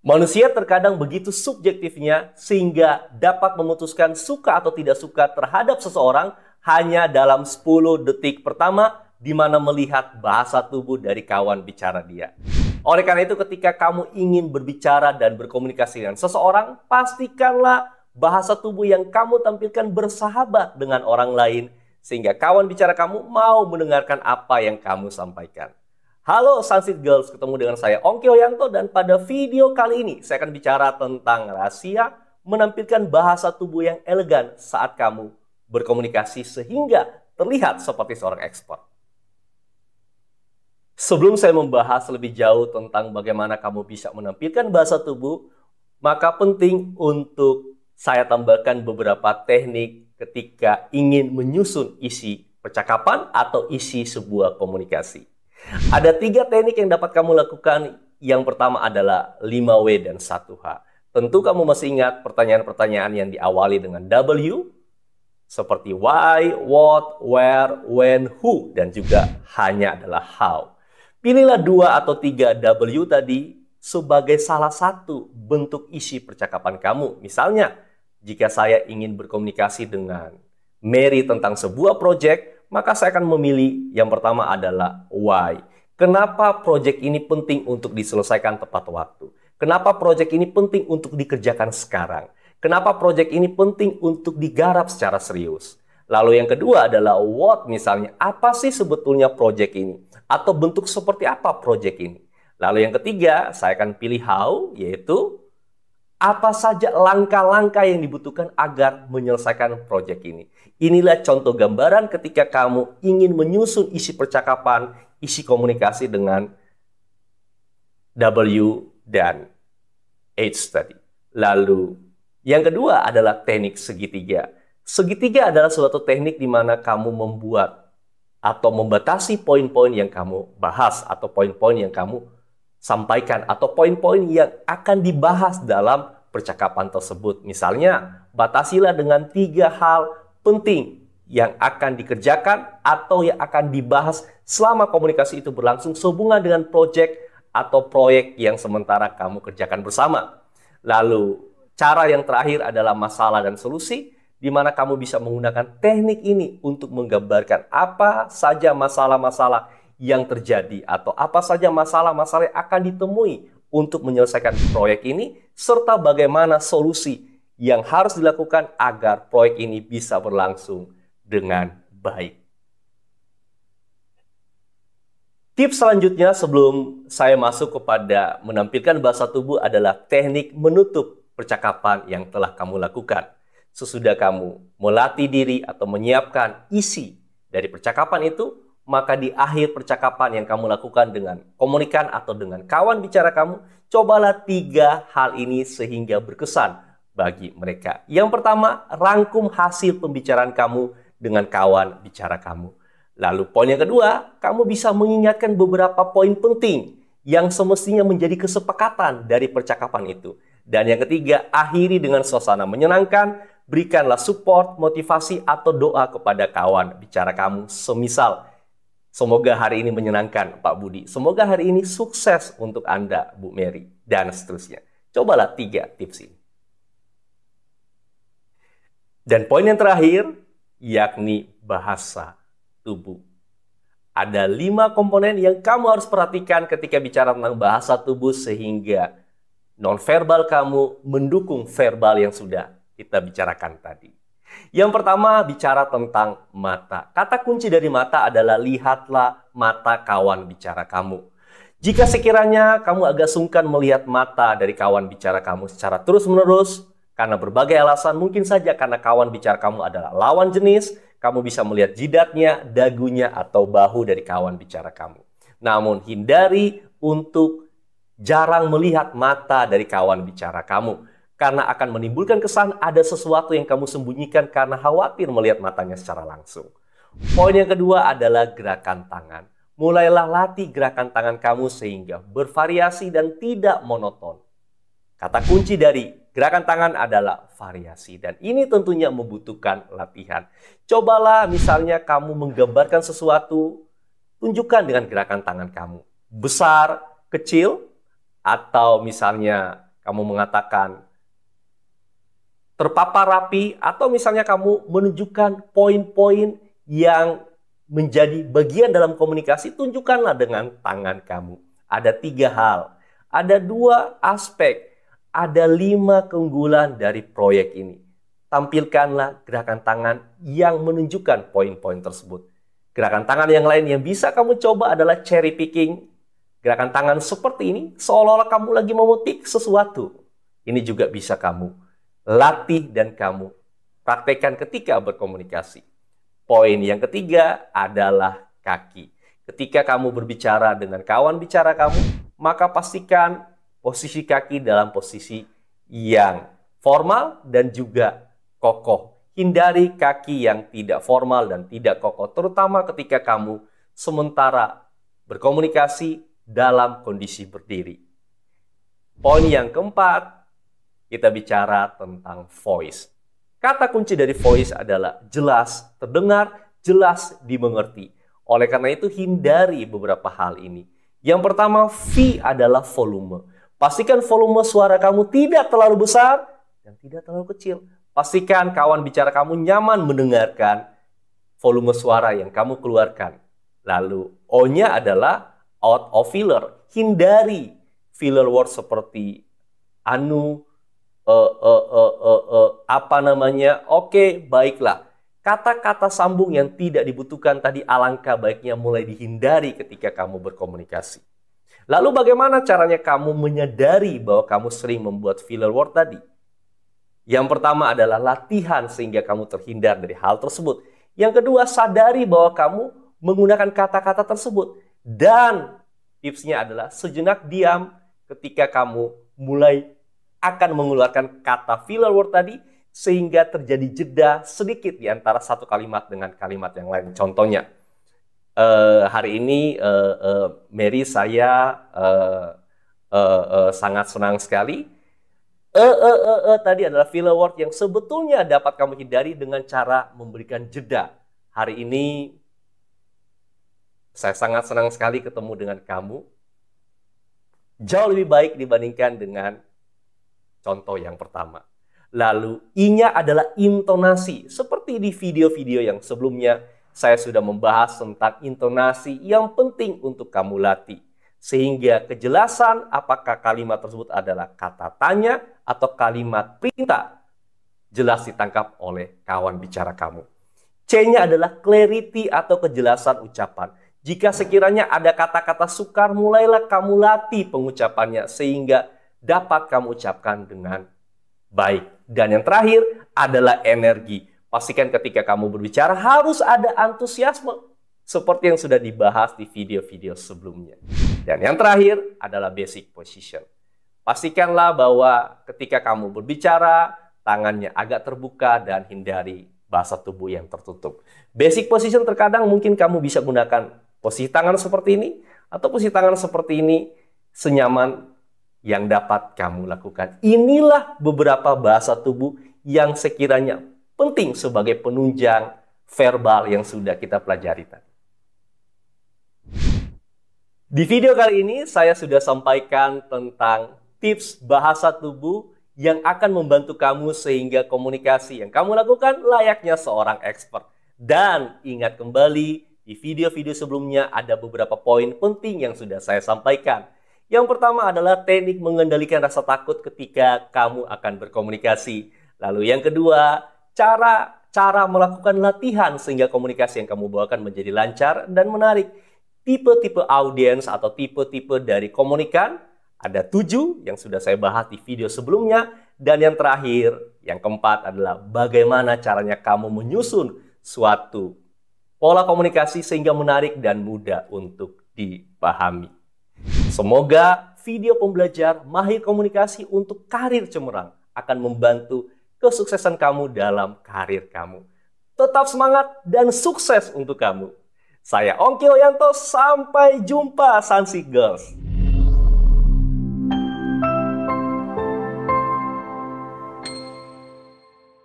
Manusia terkadang begitu subjektifnya sehingga dapat memutuskan suka atau tidak suka terhadap seseorang hanya dalam 10 detik pertama di mana melihat bahasa tubuh dari kawan bicara dia. Oleh karena itu, ketika kamu ingin berbicara dan berkomunikasi dengan seseorang, pastikanlah bahasa tubuh yang kamu tampilkan bersahabat dengan orang lain sehingga kawan bicara kamu mau mendengarkan apa yang kamu sampaikan. Halo Sunset Girls, ketemu dengan saya Ongki Hoyanto dan pada video kali ini saya akan bicara tentang rahasia menampilkan bahasa tubuh yang elegan saat kamu berkomunikasi sehingga terlihat seperti seorang ekspert. Sebelum saya membahas lebih jauh tentang bagaimana kamu bisa menampilkan bahasa tubuh, maka penting untuk saya tambahkan beberapa teknik ketika ingin menyusun isi percakapan atau isi sebuah komunikasi. Ada 3 teknik yang dapat kamu lakukan. Yang pertama adalah 5W dan 1H. Tentu kamu masih ingat pertanyaan-pertanyaan yang diawali dengan W, seperti why, what, where, when, who, dan juga hanya adalah how. Pilihlah 2 atau 3 W tadi sebagai salah satu bentuk isi percakapan kamu. Misalnya, jika saya ingin berkomunikasi dengan Mary tentang sebuah proyek, maka saya akan memilih yang pertama adalah why. Kenapa proyek ini penting untuk diselesaikan tepat waktu? Kenapa proyek ini penting untuk dikerjakan sekarang? Kenapa proyek ini penting untuk digarap secara serius? Lalu yang kedua adalah what, misalnya apa sih sebetulnya proyek ini? Atau bentuk seperti apa proyek ini? Lalu yang ketiga, saya akan pilih how, yaitu apa saja langkah-langkah yang dibutuhkan agar menyelesaikan proyek ini. Inilah contoh gambaran ketika kamu ingin menyusun isi percakapan, isi komunikasi dengan W dan H tadi. Lalu yang kedua adalah teknik segitiga. Segitiga adalah suatu teknik di mana kamu membuat atau membatasi poin-poin yang kamu bahas atau poin-poin yang kamu sampaikan atau poin-poin yang akan dibahas dalam percakapan tersebut. Misalnya, batasilah dengan 3 hal penting yang akan dikerjakan atau yang akan dibahas selama komunikasi itu berlangsung sehubungan dengan proyek atau proyek yang sementara kamu kerjakan bersama. Lalu, cara yang terakhir adalah masalah dan solusi, di mana kamu bisa menggunakan teknik ini untuk menggambarkan apa saja masalah-masalah yang terjadi atau apa saja masalah-masalah yang akan ditemui untuk menyelesaikan proyek ini, serta bagaimana solusi yang harus dilakukan agar proyek ini bisa berlangsung dengan baik. Tips selanjutnya sebelum saya masuk kepada menampilkan bahasa tubuh adalah teknik menutup percakapan yang telah kamu lakukan. Sesudah kamu melatih diri atau menyiapkan isi dari percakapan itu, maka di akhir percakapan yang kamu lakukan dengan komunikan atau dengan kawan bicara kamu, cobalah 3 hal ini sehingga berkesan bagi mereka. Yang pertama, rangkum hasil pembicaraan kamu dengan kawan bicara kamu. Lalu poin yang kedua, kamu bisa mengingatkan beberapa poin penting yang semestinya menjadi kesepakatan dari percakapan itu. Dan yang ketiga, akhiri dengan suasana menyenangkan, berikanlah support, motivasi, atau doa kepada kawan bicara kamu. Semisal, semoga hari ini menyenangkan Pak Budi, semoga hari ini sukses untuk Anda Bu Mary, dan seterusnya. Cobalah 3 tips ini. Dan poin yang terakhir, yakni bahasa tubuh. Ada 5 komponen yang kamu harus perhatikan ketika bicara tentang bahasa tubuh sehingga nonverbal kamu mendukung verbal yang sudah kita bicarakan tadi. Yang pertama, bicara tentang mata. Kata kunci dari mata adalah lihatlah mata kawan bicara kamu. Jika sekiranya kamu agak sungkan melihat mata dari kawan bicara kamu secara terus-menerus, karena berbagai alasan, mungkin saja karena kawan bicara kamu adalah lawan jenis, kamu bisa melihat jidatnya, dagunya, atau bahu dari kawan bicara kamu. Namun, hindari untuk jarang melihat mata dari kawan bicara kamu, karena akan menimbulkan kesan ada sesuatu yang kamu sembunyikan karena khawatir melihat matanya secara langsung. Poin yang kedua adalah gerakan tangan. Mulailah latih gerakan tangan kamu sehingga bervariasi dan tidak monoton. Kata kunci dari gerakan tangan adalah variasi dan ini tentunya membutuhkan latihan. Cobalah misalnya kamu menggambarkan sesuatu, tunjukkan dengan gerakan tangan kamu. Besar, kecil, atau misalnya kamu mengatakan terpapar rapi, atau misalnya kamu menunjukkan poin-poin yang menjadi bagian dalam komunikasi, tunjukkanlah dengan tangan kamu. Ada 3 hal, ada 2 aspek, ada 5 keunggulan dari proyek ini. Tampilkanlah gerakan tangan yang menunjukkan poin-poin tersebut. Gerakan tangan yang lain yang bisa kamu coba adalah cherry picking. Gerakan tangan seperti ini, seolah-olah kamu lagi memetik sesuatu. Ini juga bisa kamu latih dan kamu praktekkan ketika berkomunikasi. Poin yang ketiga adalah kaki. Ketika kamu berbicara dengan kawan bicara kamu, maka pastikan posisi kaki dalam posisi yang formal dan juga kokoh. Hindari kaki yang tidak formal dan tidak kokoh, terutama ketika kamu sementara berkomunikasi dalam kondisi berdiri. Poin yang keempat, kita bicara tentang voice. Kata kunci dari voice adalah jelas terdengar, jelas dimengerti. Oleh karena itu, hindari beberapa hal ini. Yang pertama, V adalah volume. Pastikan volume suara kamu tidak terlalu besar dan tidak terlalu kecil. Pastikan kawan bicara kamu nyaman mendengarkan volume suara yang kamu keluarkan. Lalu O-nya adalah out of filler. Hindari filler word seperti anu, oke, baiklah. Kata-kata sambung yang tidak dibutuhkan tadi alangkah baiknya mulai dihindari ketika kamu berkomunikasi. Lalu bagaimana caranya kamu menyadari bahwa kamu sering membuat filler word tadi? Yang pertama adalah latihan sehingga kamu terhindar dari hal tersebut. Yang kedua, sadari bahwa kamu menggunakan kata-kata tersebut. Dan tipsnya adalah sejenak diam ketika kamu mulai akan mengeluarkan kata filler word tadi, sehingga terjadi jeda sedikit di antara satu kalimat dengan kalimat yang lain. Contohnya, hari ini Mary, saya sangat senang sekali. Tadi adalah filler word yang sebetulnya dapat kamu hindari dengan cara memberikan jeda. Hari ini saya sangat senang sekali ketemu dengan kamu. Jauh lebih baik dibandingkan dengan contoh yang pertama. Lalu I-nya adalah intonasi. Seperti di video-video yang sebelumnya, saya sudah membahas tentang intonasi yang penting untuk kamu latih. Sehingga kejelasan apakah kalimat tersebut adalah kata tanya atau kalimat perintah jelas ditangkap oleh kawan bicara kamu. C-nya adalah clarity atau kejelasan ucapan. Jika sekiranya ada kata-kata sukar, mulailah kamu latih pengucapannya sehingga dapat kamu ucapkan dengan baik. Dan yang terakhir adalah energi. Pastikan ketika kamu berbicara harus ada antusiasme, seperti yang sudah dibahas di video-video sebelumnya. Dan yang terakhir adalah basic position. Pastikanlah bahwa ketika kamu berbicara, tangannya agak terbuka dan hindari bahasa tubuh yang tertutup. Basic position terkadang mungkin kamu bisa gunakan posisi tangan seperti ini, atau posisi tangan seperti ini, senyaman yang dapat kamu lakukan. Inilah beberapa bahasa tubuh yang sekiranya penting sebagai penunjang verbal yang sudah kita pelajari tadi. Di video kali ini saya sudah sampaikan tentang tips bahasa tubuh yang akan membantu kamu sehingga komunikasi yang kamu lakukan layaknya seorang expert. Dan ingat kembali, di video-video sebelumnya ada beberapa poin penting yang sudah saya sampaikan. Yang pertama adalah teknik mengendalikan rasa takut ketika kamu akan berkomunikasi. Lalu yang kedua, cara melakukan latihan sehingga komunikasi yang kamu bawakan menjadi lancar dan menarik. Tipe-tipe audiens atau tipe-tipe dari komunikan ada 7 yang sudah saya bahas di video sebelumnya. Dan yang terakhir, yang keempat adalah bagaimana caranya kamu menyusun suatu pola komunikasi sehingga menarik dan mudah untuk dipahami. Semoga video pembelajar mahir komunikasi untuk karir cemerlang akan membantu kesuksesan kamu dalam karir kamu. Tetap semangat dan sukses untuk kamu. Saya Ongki Oyanto, sampai jumpa Sansi Girls.